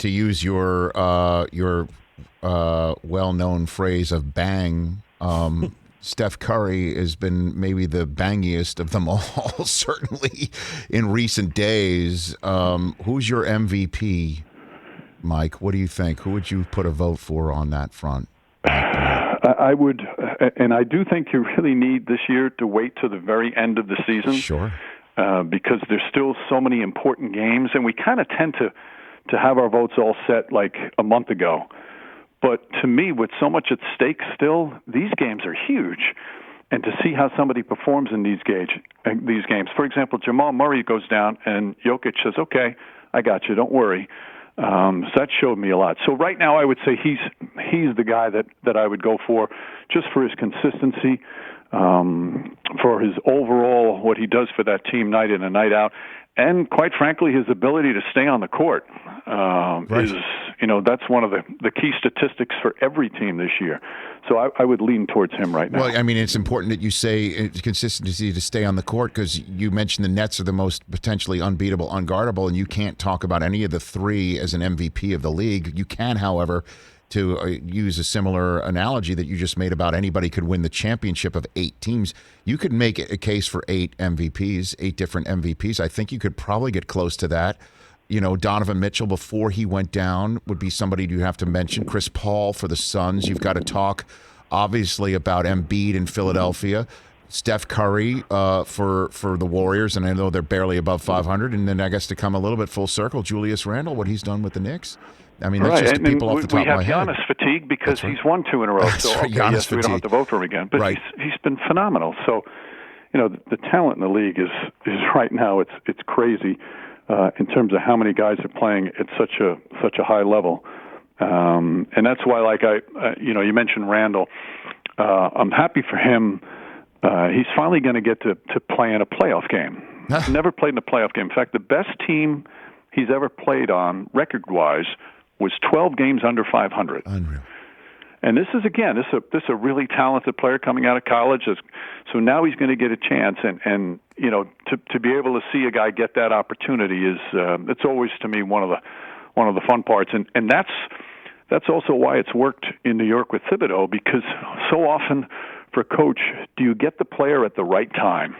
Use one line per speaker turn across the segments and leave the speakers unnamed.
to use your well-known phrase of bang, Steph Curry has been maybe the bangiest of them all, certainly in recent days. Who's your MVP, Mike? What do you think? Who would you put a vote for on that front?
I would, and I do think you really need this year to wait to the very end of the season.
Sure.
Because there's still so many important games, and we kind of tend to have our votes all set like a month ago. But to me, with so much at stake still, these games are huge. And to see how somebody performs in these games. For example, Jamal Murray goes down, and Jokic says, okay, I got you, don't worry. So that showed me a lot. So right now I would say he's the guy that I would go for, just for his consistency, for his overall, what he does for that team night in and night out. And quite frankly, his ability to stay on the court is, that's one of the key statistics for every team this year. So I would lean towards him right now.
Well, I mean, it's important that you say consistency to stay on the court, because you mentioned the Nets are the most potentially unbeatable, unguardable, and you can't talk about any of the three as an MVP of the league. You can, however, to use a similar analogy that you just made about anybody could win the championship of 8 teams. You could make a case for 8 MVPs, 8 different MVPs. I think you could probably get close to that. Donovan Mitchell, before he went down, would be somebody you have to mention. Chris Paul for the Suns. You've got to talk, obviously, about Embiid in Philadelphia. Steph Curry for the Warriors, and I know they're barely above 500. And then I guess to come a little bit full circle, Julius Randle, what he's done with the Knicks. I mean, that's just people off the top of my head.
We have Giannis fatigue because he's won 2 in a row.
That's
so
right, Giannis
we don't have to vote for him again. But he's been phenomenal. So, the talent in the league is right now it's crazy in terms of how many guys are playing at such a high level. And that's why, you mentioned Randall. I'm happy for him. He's finally going to get to play in a playoff game. He's never played in a playoff game. In fact, the best team he's ever played on, record-wise, was 12 games under 500.
Unreal.
And this is a really talented player coming out of college. So now he's going to get a chance, and to be able to see a guy get that opportunity is it's always, to me, one of the fun parts, and that's also why it's worked in New York with Thibodeau, because so often for a coach, do you get the player at the right time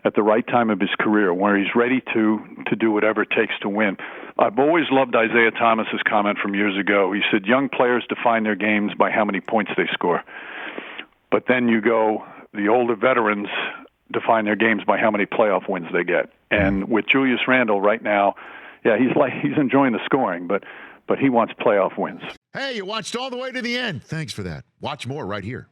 of his career, where he's ready to do whatever it takes to win. I've always loved Isaiah Thomas's comment from years ago. He said, young players define their games by how many points they score. But then you go, the older veterans define their games by how many playoff wins they get. And with Julius Randle right now, he's enjoying the scoring, but he wants playoff wins.
Hey, you watched all the way to the end. Thanks for that. Watch more right here.